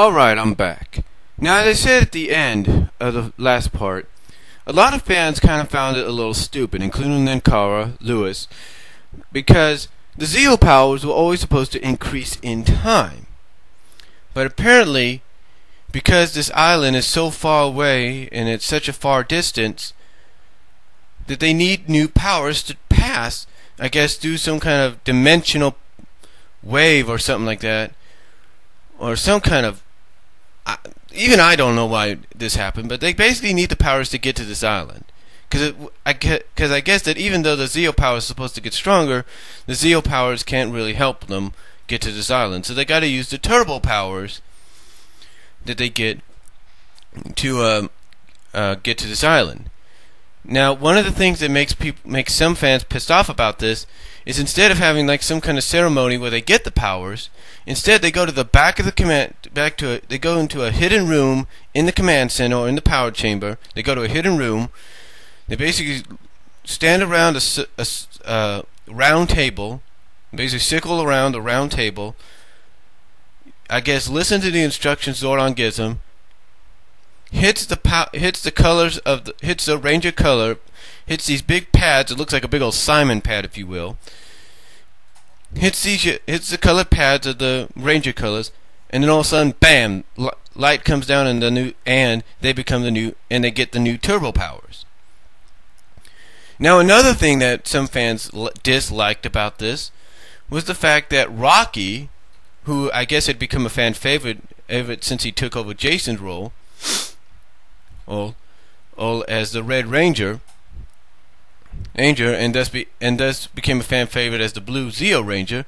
Alright, I'm back. Now, as I said at the end of the last part, a lot of fans kind of found it a little stupid, including Linkara, Lewis, because the Zeo powers were always supposed to increase in time. But apparently, because this island is so far away and it's such a far distance, that they need new powers to pass, I guess, through some kind of dimensional wave or something like that, or some kind of, even I don't know why this happened, but they basically need the powers to get to this island. Because I guess that even though the Zeo power is supposed to get stronger, the Zeo powers can't really help them get to this island. So they got to use the turbo powers that they get to get to this island. Now, one of the things that makes some fans pissed off about this is instead of having like some kind of ceremony where they get the powers, instead they go to the back of the they go into a hidden room in the command center or in the power chamber. They go to a hidden room. They basically stand around a round table, basically circle around a round table. I guess listen to the instructions Zordon gives them. Hits the ranger color, hits these big pads. It looks like a big old Simon pad, if you will. Hits the colored pads of the ranger colors, and then all of a sudden, bam! Light comes down, and they become and they get the new turbo powers. Now, another thing that some fans disliked about this was the fact that Rocky, who I guess had become a fan favorite since he took over Jason's role, as the Red Ranger, and thus became a fan favorite as the Blue Zeo Ranger,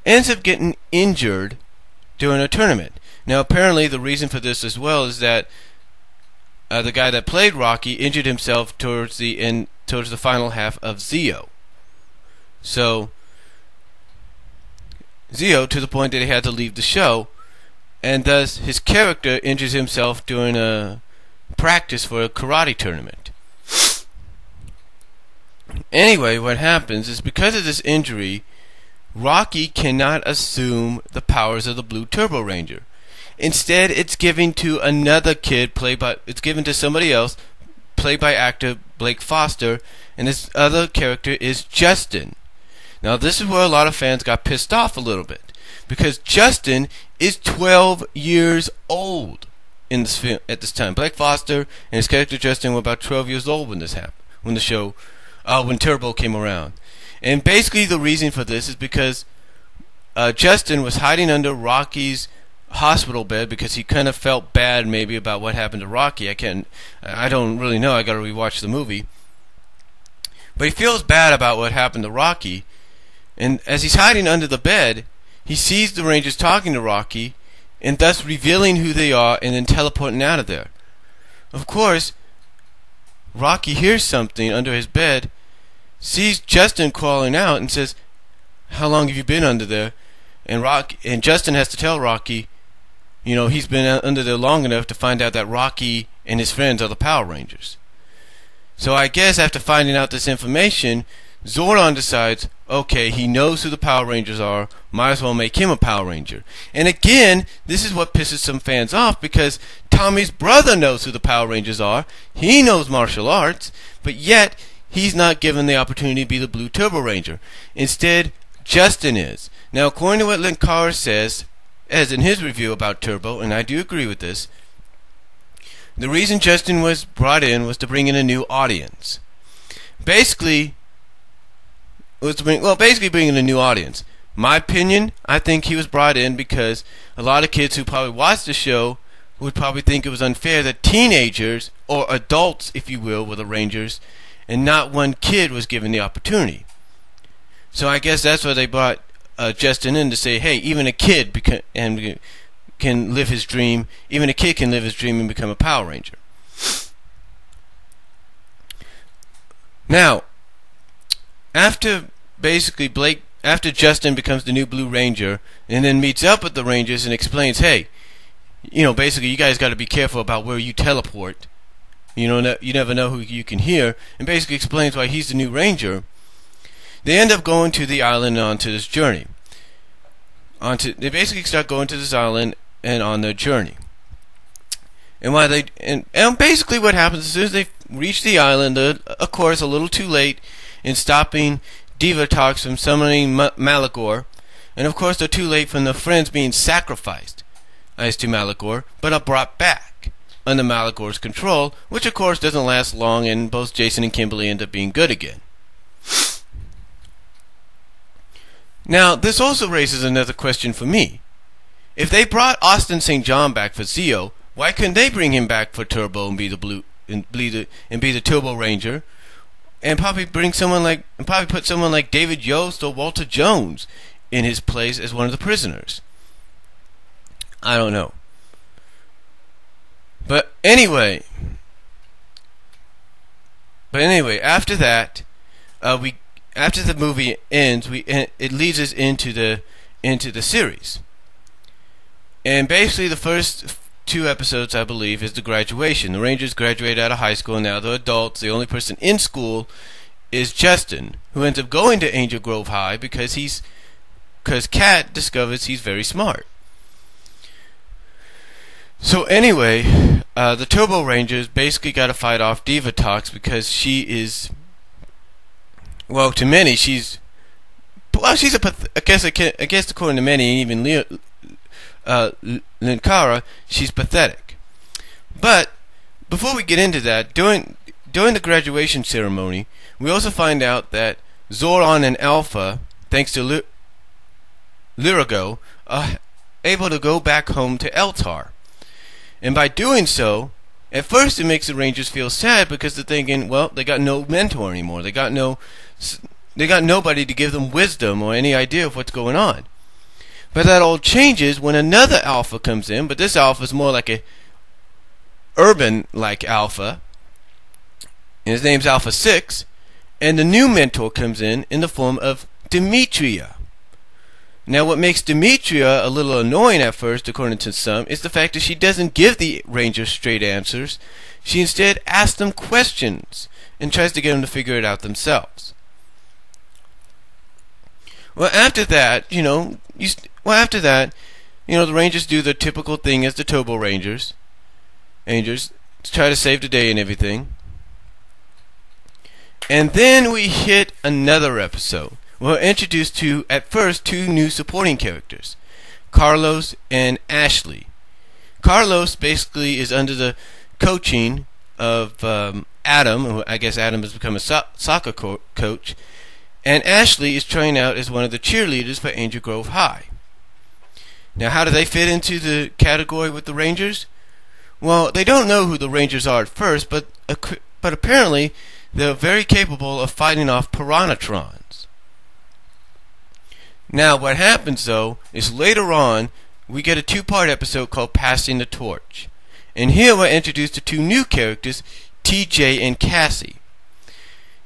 ends up getting injured during a tournament. Now, apparently, the reason for this as well is that the guy that played Rocky injured himself towards the final half of Zeo. So, Zeo, to the point that he had to leave the show, and thus his character injures himself during a practice for a karate tournament. Anyway, what happens is because of this injury, Rocky cannot assume the powers of the Blue Turbo Ranger. Instead, it's given to another kid it's given to somebody else, played by actor Blake Foster, and this other character is Justin. Now, this is where a lot of fans got pissed off a little bit, because Justin is 12 years old in this film at this time. Blake Foster and his character Justin were about 12 years old when this happened, when Turbo came around. And basically the reason for this is because Justin was hiding under Rocky's hospital bed because he kind of felt bad maybe about what happened to Rocky. I don't really know. I got to rewatch the movie. But he feels bad about what happened to Rocky, and as he's hiding under the bed, he sees the Rangers talking to Rocky, and thus revealing who they are and then teleporting out of there. Of course, Rocky hears something under his bed, sees Justin crawling out, and says, "How long have you been under there?" And Justin has to tell Rocky, he's been under there long enough to find out that Rocky and his friends are the Power Rangers. So I guess after finding out this information, Zordon decides, okay, he knows who the Power Rangers are, might as well make him a Power Ranger. And again, this is what pisses some fans off, because Tommy's brother knows who the Power Rangers are, he knows martial arts, but yet he's not given the opportunity to be the Blue Turbo Ranger. Instead, Justin is. Now, according to what Linkara says, as in his review about Turbo, and I do agree with this, the reason Justin was brought in was to bring in a new audience. Basically bring in a new audience. My opinion, I think he was brought in because a lot of kids who probably watched the show would probably think it was unfair that teenagers, or adults if you will, were the Rangers, and not one kid was given the opportunity. So I guess that's why they brought Justin in, to say, hey, even a kid can live his dream. Even a kid can live his dream and become a Power Ranger. Now, after Justin becomes the new Blue Ranger and then meets up with the Rangers and explains, hey, basically you guys got to be careful about where you teleport. You never know who you can hear, and basically explains why he's the new Ranger. They end up going to the island onto this journey. They basically start going to this island, and on their journey. And basically what happens as soon as they reach the island, they're of course a little too late in stopping Divatox from summoning Malagor, and of course they're too late from their friends being sacrificed as to Malagor, but are brought back under Malagor's control, which of course doesn't last long, and both Jason and Kimberly end up being good again. Now, this also raises another question for me. If they brought Austin St. John back for Zeo, why couldn't they bring him back for Turbo and be the Turbo Ranger, and probably put someone like David Yost or Walter Jones in his place as one of the prisoners? I don't know. But anyway, after that, after the movie ends, it leads us into the series. And basically the first 2 episodes, I believe, is the graduation. The Rangers graduate out of high school, and now they're adults. The only person in school is Justin, who ends up going to Angel Grove High because Kat discovers he's very smart. So anyway, the Turbo Rangers basically got to fight off Divatox because she is, well, to many, I guess according to many, even Linkara, she's pathetic. But before we get into that, during the graduation ceremony, we also find out that Zoran and Alpha, thanks to Lyrigo, are able to go back home to Eltar. And by doing so, at first it makes the Rangers feel sad because they're thinking, well, they got no mentor anymore. They got nobody to give them wisdom or any idea of what's going on. But that all changes when another Alpha comes in, but this Alpha is more like a urban-like Alpha, and his name's Alpha 6, and the new mentor comes in the form of Demetria. Now, what makes Demetria a little annoying at first, according to some, is the fact that she doesn't give the Rangers straight answers. She instead asks them questions and tries to get them to figure it out themselves. Well, after that, the Rangers do the typical thing as the Turbo Rangers. Rangers try to save the day and everything. And then we hit another episode. We're introduced to, at first, 2 new supporting characters, Carlos and Ashley. Carlos basically is under the coaching of Adam, who I guess Adam has become a soccer coach, and Ashley is trying out as one of the cheerleaders for Angel Grove High. Now, how do they fit into the category with the Rangers? Well, they don't know who the Rangers are at first, but apparently they're very capable of fighting off Piranhatrons. Now, what happens, though, is later on, we get a 2-part episode called Passing the Torch. And here we're introduced to 2 new characters, TJ and Cassie.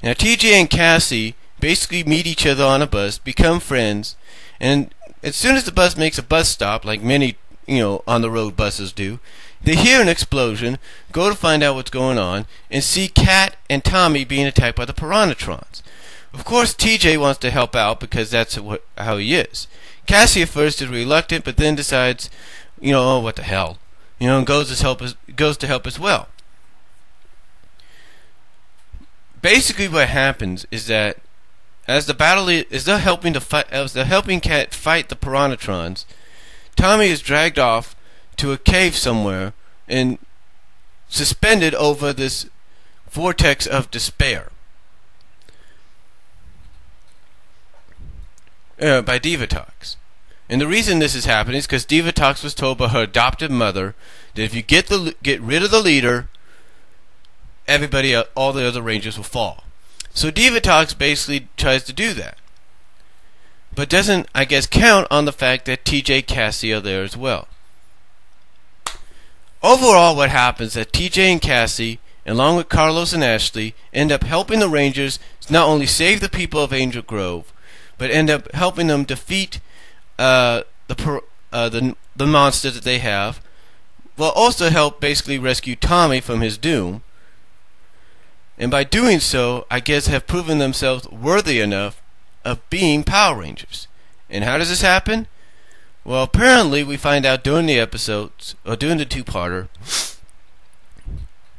Now, TJ and Cassie basically meet each other on a bus, become friends, and as soon as the bus makes a bus stop, like many, on-the-road buses do, they hear an explosion, go to find out what's going on, and see Kat and Tommy being attacked by the Piranhatrons. Of course, TJ wants to help out because that's how he is. Cassie at first is reluctant, but then decides, oh, what the hell, and goes to help as well. Basically, what happens is that as they're helping Kat fight the Piranhatrons, Tommy is dragged off to a cave somewhere and suspended over this vortex of despair. By Divatox. And the reason this is happening is because Divatox was told by her adoptive mother that if you get rid of the leader, all the other Rangers will fall. So Divatox basically tries to do that, but doesn't, I guess, count on the fact that TJ, Cassie are there as well. Overall, what happens is that TJ and Cassie, along with Carlos and Ashley, end up helping the Rangers not only save the people of Angel Grove, but end up helping them defeat the monster that they have, while also help basically rescue Tommy from his doom. And by doing so, I guess have proven themselves worthy enough of being Power Rangers. And how does this happen? Well, apparently we find out during the episodes, or during the two-parter,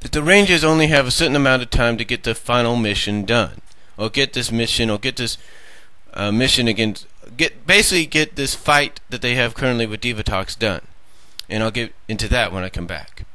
that the Rangers only have a certain amount of time to get the final mission done, or get this mission, mission against, get this fight that they have currently with Divatox done, and I'll get into that when I come back.